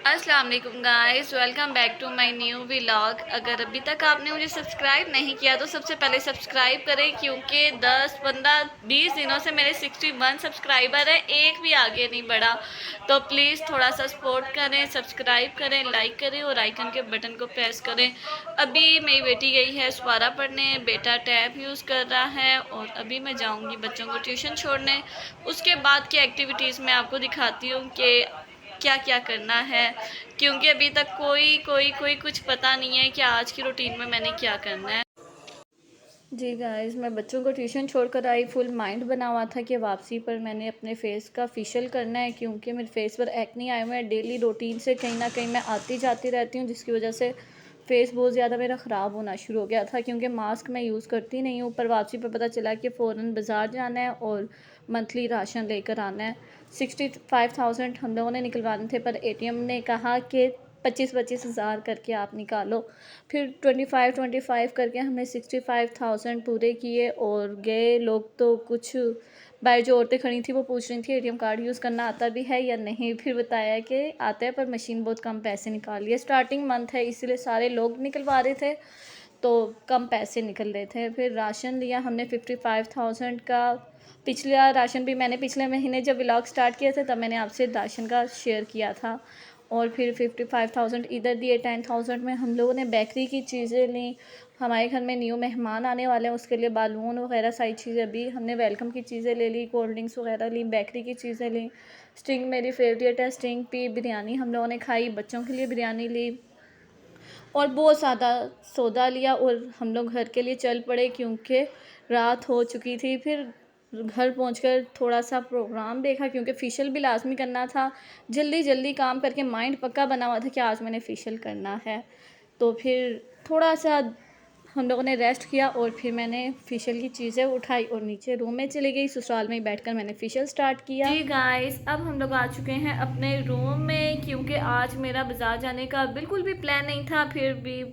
अस्सलाम वालेकुम guys, welcome back to my new vlog. अगर अभी तक आपने मुझे सब्सक्राइब नहीं किया तो सबसे पहले सब्सक्राइब करें, क्योंकि 10 15 20 दिनों से मेरे 61 सब्सक्राइबर है, एक भी आगे नहीं बढ़ा। तो प्लीज़ थोड़ा सा सपोर्ट करें, सब्सक्राइब करें, लाइक करें और आइकन के बटन को प्रेस करें। अभी मेरी बेटी गई है सुपारा पढ़ने, बेटा टैब यूज़ कर रहा है और अभी मैं जाऊँगी बच्चों को ट्यूशन छोड़ने। उसके बाद की एक्टिविटीज़ मैं आपको दिखाती हूँ कि क्या क्या करना है, क्योंकि अभी तक कोई कोई कोई कुछ पता नहीं है कि आज की रूटीन में मैंने क्या करना है। जी गाइस, मैं बच्चों को ट्यूशन छोड़कर आई। फुल माइंड बना हुआ था कि वापसी पर मैंने अपने फेस का फेशियल करना है, क्योंकि मेरे फेस पर एक्ने आए हुए हैं। डेली रूटीन से कहीं ना कहीं मैं आती जाती रहती हूँ, जिसकी वजह से फेस बहुत ज़्यादा मेरा ख़राब होना शुरू हो गया था, क्योंकि मास्क मैं यूज़ करती नहीं हूँ। पर वापसी पर पता चला कि फ़ौरन बाज़ार जाना है और मंथली राशन लेकर आना है। 65,000 हम लोगों ने निकलवाने थे, पर एटीएम ने कहा कि 25,000 करके आप निकालो। फिर 25 करके हमने 65,000 पूरे किए और गए। लोग तो कुछ बाहर जो औरतें खड़ी थी वो पूछ रही थी एटीएम कार्ड यूज़ करना आता भी है या नहीं। फिर बताया कि आता है, पर मशीन बहुत कम पैसे निकाल रही है। स्टार्टिंग मंथ है, इसलिए सारे लोग निकलवा रहे थे तो कम पैसे निकल रहे थे। फिर राशन लिया हमने 55,000 का। पिछला राशन भी मैंने पिछले महीने जब व्लॉग स्टार्ट किया था तब मैंने आपसे राशन का शेयर किया था। और फिर 55,000 इधर दिए। 10,000 में हम लोगों ने बेकरी की चीज़ें ली। हमारे घर में न्यू मेहमान आने वाले हैं, उसके लिए बालून वगैरह सारी चीज़ें भी हमने वेलकम की चीज़ें ले ली। कोल्ड ड्रिंक्स वगैरह ली, बेकरी की चीज़ें ली। स्टिंग मेरी फेवरेट है, स्टिंग पी। बिरयानी हम लोगों ने खाई, बच्चों के लिए बिरयानी ली और बहुत ज़्यादा सौदा लिया। और हम लोग घर के लिए चल पड़े, क्योंकि रात हो चुकी थी। फिर घर पहुंचकर थोड़ा सा प्रोग्राम देखा, क्योंकि फेशियल भी लाजमी करना था। जल्दी जल्दी काम करके माइंड पक्का बना हुआ था कि आज मैंने फेशियल करना है। तो फिर थोड़ा सा हम लोगों ने रेस्ट किया और फिर मैंने फेशियल की चीज़ें उठाई और नीचे रूम में चली गई। ससुराल में ही बैठकर मैंने फेशियल स्टार्ट किया। जी गाइस, अब हम लोग आ चुके हैं अपने रूम में, क्योंकि आज मेरा बाज़ार जाने का बिल्कुल भी प्लान नहीं था। फिर भी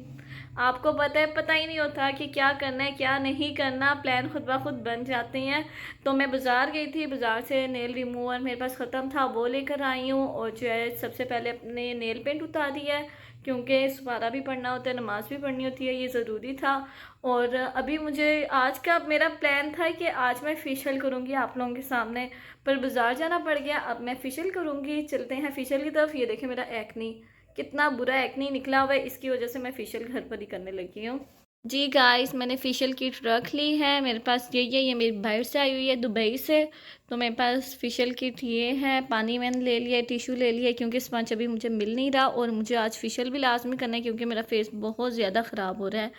आपको पता है, पता ही नहीं होता कि क्या करना है क्या नहीं करना, प्लान खुद ब खुद बन जाते हैं। तो मैं बाज़ार गई थी, बाज़ार से नेल रिमूवर मेरे पास ख़त्म था, वो लेकर आई हूँ। और जो है सबसे पहले अपने नेल पेंट उतार दिया है, क्योंकि सुपारा भी पढ़ना होता है, नमाज़ भी पढ़नी होती है, ये ज़रूरी था। और अभी मुझे आज का मेरा प्लान था कि आज मैं फेशियल करूँगी आप लोगों के सामने, पर बाज़ार जाना पड़ गया। अब मैं फेशियल करूँगी, चलते हैं फेशियल की तरफ। ये देखें मेरा एक्नी, कितना बुरा एक्नी निकला हुआ है, इसकी वजह से मैं फेशियल घर पर ही करने लगी हूँ। जी गाइस, मैंने फेशियल किट रख ली है मेरे पास। ये मेरी बाहर से आई हुई है, दुबई से। तो मेरे पास फेशियल किट ये है। पानी मैंने ले लिया, टिश्यू ले लिया, क्योंकि स्पंज अभी मुझे मिल नहीं रहा और मुझे आज फेशियल भी लाजमी करना है, क्योंकि मेरा फेस बहुत ज़्यादा ख़राब हो रहा है।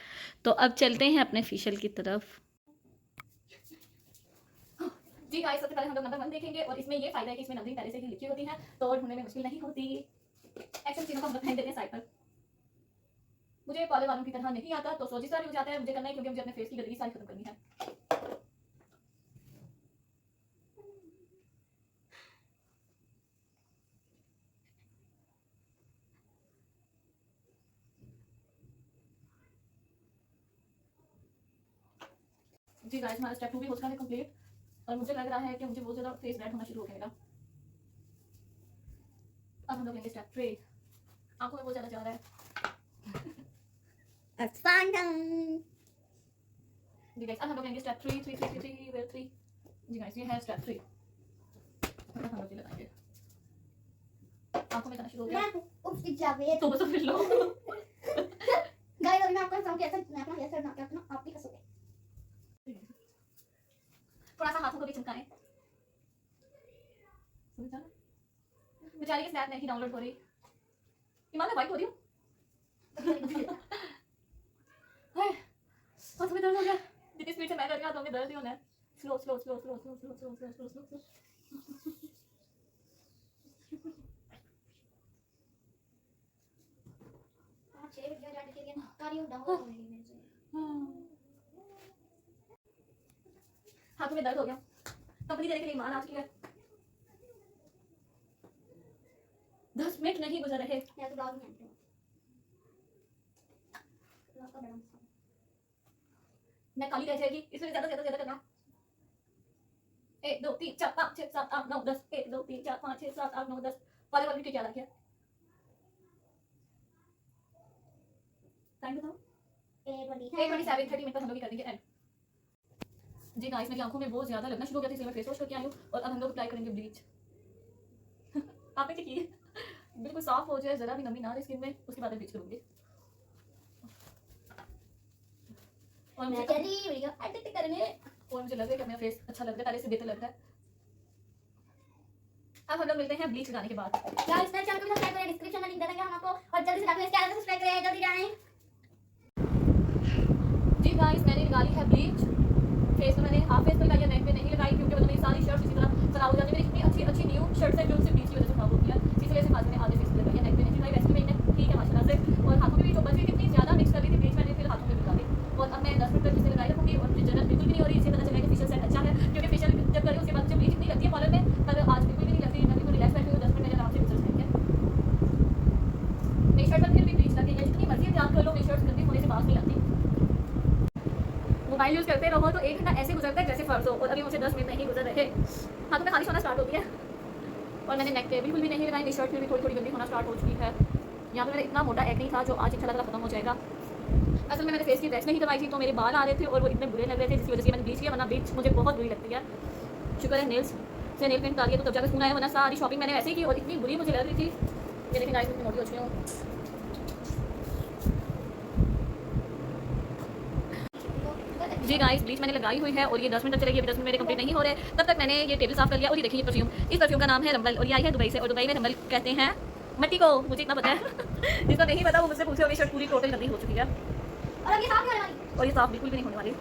तो अब चलते हैं अपने फेशियल की तरफ। जी गाइस, सबसे पहले हम लोग नंबर 1 देखेंगे और इसमें ये फायदा है कि इसमें नंबरिंग पहले से ही लिखी होती है, तो ढूंढने में मुश्किल नहीं होती। एक्शन चीज़ों को हम लोग फेंक देते हैं साइड पर। मुझे कॉलेज वालों की तरह नहीं आता, तो सोची सारी हो जाता है, मुझे करना है, क्योंकि मुझे अपने फेस की गंदगी सारी खत्म करनी है। जी गाइस, हमारा स्टेप 2 भी हो चुका है कंप्लीट और मुझे लग रहा है कि मुझे बहुत ज़्यादा फेस रेड होना शुरू हो गया मेरा। अब हम लोग लेंगे स्टेप 3। आंखों में बहुत ज़्यादा जा रहा है। जी गाइस, अब हम लोग लेंगे स्टेप 3 3 3 3 3 3। जी गाइस, ये है स्टेप 3। अब हम लोग ये लगाएंगे। आंखों में जाना शुरू हो गया। उसकी जावे तो बस फिर लो। गाइस, अभी मैं आपको बताऊं कि ऐसा मैं अपना हेयर स्टाइल बना के रखना, आप भी कर सकते हैं। थोड़ा सा हाथों को भी चमकाएं। समझ आ रहा है? बेचारी की स्नैप नहीं डाउनलोड हो रही। ईमान, मैं वाइट हो रही हूँ। हाय, हाथों में दर्द हो गया। जितनी स्पीड से मैं कर रही हूँ हाथों में दर्द ही होना है। Slow slow slow slow slow slow slow slow slow slow slow. आप 6 वीडियो डालने के लिए कर रही हूं, डाउनलोड होने मेरे से। हाथों में दर्द हो गया। कंपनी देने के लिए ईमान आ चुकी है। 10 मिनट नहीं गुजर रहे। मैं तो ब्लॉग नहीं करती हूं। ब्लॉग का बड़ा मैं काली रह जाएगी, इसमें ज्यादा करना। 1 2 3 4 5 6 7 8 9 10। 1 2 3 4 5 6 7 8 9 10 वाले वाले की क्या रखी है? टाइम बताओ 8:27 30 मिनट तक हम लोग ये कर देंगे एंड। जी गाइस मेरी आंखों में बहुत ज्यादा लगना शुरू हो गया था, इसलिए मैं फेस वॉश करके आई हूँ और अब हम लोग अप्लाई करेंगे ब्लीच। आपने क्या की बिल्कुल साफ हो जाए, जरा भी नमी ना रहे स्किन में, उसके बाद ब्लीच करूंगी। और मैं चली वीडियो एडिट करने। मुझे लग रहा है कि मेरा फेस अच्छा लग रहा है, पहले से बेहतर लग रहा है। अब हम लोग मिलते हैं ब्लीच लगाने के बाद। गाइस मेरे चैनल को सब्सक्राइब करें, डिस्क्रिप्शन में लिंक दे देंगे हम आपको, और जल्दी से जाकर इस चैनल को सब्सक्राइब करें, जल्दी जाएं। जी गाइस मैंने निकाली है ब्लीच, फेस में मैंने हाफ फेस पे लगाई है, नेक पे नहीं लगाई क्योंकि मेरी सारी शर्ट्स इसी तरह खराब हो जाती है। मेरी इतनी अच्छी अच्छी न्यू शर्ट्स हैं जो उससे ब्लीच की वजह से खराब होती है, इसलिए से मैंने आधे फेस पे लगाई है, नेक पे नहीं लगाई। वैसे मैंने ठीक है माशाल्लाह से, और हाथों में भी जो बची कितनी ज्यादा मिक्स कर रही थी ब्लीच, मैंने फिर हाथों में लगा दी। और अब मैं 10 मिनट तक इसे लगाई रखूंगी और मुझे जरूरत बिल्कुल भी नहीं हो रही। इससे पता चला कि फेशियल सेट अच्छा है, क्योंकि फेशियल जब करी उसके बाद जब ब्लीच इतनी लगती है पार्लर में, पर आज बिल्कुल भी नहीं लगती। मैं बिल्कुल रिलैक्स बैठी हूँ, 10 मिनट आराम से गुजर जाएंगे। मेरी शर्ट पर फिर भी ब्लीच लगी है, जितनी मर्जी ध्यान कर लो मेरी शर्ट गंदी होने से बात नहीं आती। मोबाइल यूज़ करते रहो तो 1 घंटा ऐसे गुजरता है जैसे फर्ज हो, और अभी मुझे 10 मिनट नहीं गुजर रहे, हाथों में खालिश होना स्टार्ट हो गया। और मैंने नेक पे बिल्कुल भी नहीं लगाई, मेरी शर्ट फिर भी थोड़ी थोड़ी गंदी होना स्टार्ट हो चुकी है। यहाँ पे मेरा इतना मोटा एक्ने था जो आज इंशाल्लाह खत्म हो जाएगा। असल में मैंने फेस की वैक्स नहीं करवाई थी तो मेरे बाल आ रहे थे और वो इतने बुरे लग रहे थे, जिसकी वजह से मैंने ब्लीच किया, वरना ब्लीच मुझे बहुत बुरी लगती है। शुक्र है नेल्स से नेल पेंट डालिए तो तब जाकर सुना है, वरना सारी शॉपिंग मैंने वैसे ही की और इतनी बुरी मुझे लग रही थी। ये लेकिन आज मैं मोटी हो चुकी हूँ। जी गाइस ब्लीच मैंने लगाई हुई है और ये 10 मिनट तक चलेगी, अभी 10 मिनट मेरे कंप्लीट नहीं हो रहे, तब तक मैंने ये टेबल साफ कर लिया। और ये देखिए ये परफ्यूम, इस परफ्यूम का नाम है रंबल और ये आई है दुबई से, और दुबई में रंबल कहते हैं मट्टी को, मुझे इतना पता है। जिसको नहीं पता वो मुझसे पूछे, और ये शर्ट पूरी टोटल गंदी हो चुकी है और अब ये साफ नहीं होने वाली। और ये साफ बिल्कुल भी नहीं होने वाली।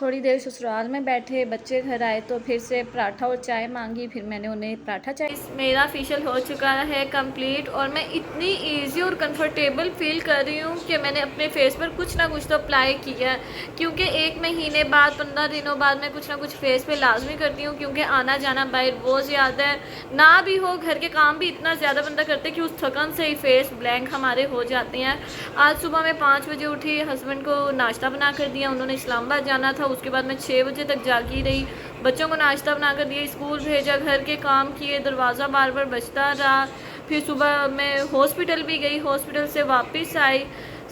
थोड़ी देर ससुराल में बैठे, बच्चे घर आए तो फिर से पराठा और चाय मांगी, फिर मैंने उन्हें पराठा चाय। मेरा फेशियल हो चुका है कंप्लीट और मैं इतनी इजी और कंफर्टेबल फील कर रही हूँ कि मैंने अपने फेस पर कुछ ना कुछ तो अप्लाई किया है, क्योंकि 1 महीने बाद 15 दिनों बाद मैं कुछ ना कुछ फेस पे लाजमी करती हूँ, क्योंकि आना जाना बाहर बहुत ज़्यादा है, ना भी हो घर के काम भी इतना ज़्यादा बंदा करते कि उस थकन से ही फेस ब्लैंक हमारे हो जाते हैं। आज सुबह मैं 5 बजे उठी, हस्बैंड को नाश्ता बना कर दिया, उन्होंने इस्लामाबाद जाना था, उसके बाद मैं 6 बजे तक जागी रही, बच्चों को नाश्ता बना कर दिया, स्कूल भेजा, घर के काम किए, दरवाज़ा बार बार बजता रहा। फिर सुबह मैं हॉस्पिटल भी गई, हॉस्पिटल से वापस आई,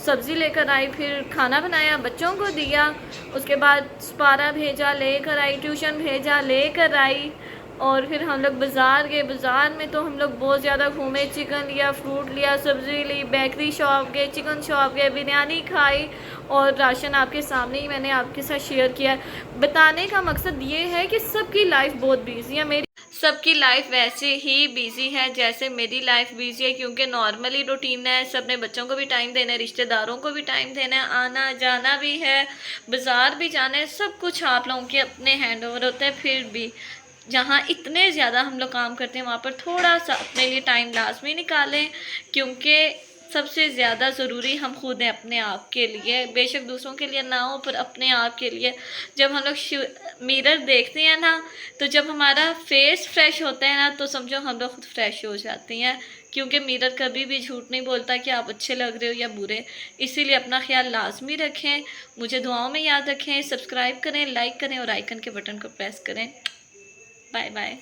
सब्ज़ी लेकर आई, फिर खाना बनाया, बच्चों को दिया, उसके बाद स्पारा भेजा, लेकर आई, ट्यूशन भेजा, लेकर आई, और फिर हम लोग बाज़ार गए। बाज़ार में तो हम लोग बहुत ज़्यादा घूमे, चिकन लिया, फ्रूट लिया, सब्ज़ी ली, बेकरी शॉप गए, चिकन शॉप गए, बिरयानी खाई, और राशन आपके सामने ही मैंने आपके साथ शेयर किया है। बताने का मकसद ये है कि सबकी लाइफ बहुत बिजी है, मेरी सबकी लाइफ वैसे ही बिजी है जैसे मेरी लाइफ बिजी है, क्योंकि नॉर्मली रूटीन है, सबने बच्चों को भी टाइम देना है, रिश्तेदारों को भी टाइम देना है, आना जाना भी है, बाज़ार भी जाना है, सब कुछ आप लोगों के अपने हैंड ओवर होते हैं। फिर भी जहाँ इतने ज़्यादा हम लोग काम करते हैं वहाँ पर थोड़ा सा अपने लिए टाइम लाजमी निकालें, क्योंकि सबसे ज़्यादा ज़रूरी हम खुद हैं अपने आप के लिए, बेशक दूसरों के लिए ना हो पर अपने आप के लिए। जब हम लोग मिरर देखते हैं ना, तो जब हमारा फेस फ्रेश होता है ना, तो समझो हम लोग खुद फ्रेश हो जाते हैं, क्योंकि मिरर कभी भी झूठ नहीं बोलता कि आप अच्छे लग रहे हो या बुरे। इसीलिए अपना ख्याल लाजमी रखें, मुझे दुआओं में याद रखें, सब्सक्राइब करें, लाइक करें और आइकन के बटन को प्रेस करें। Bye bye.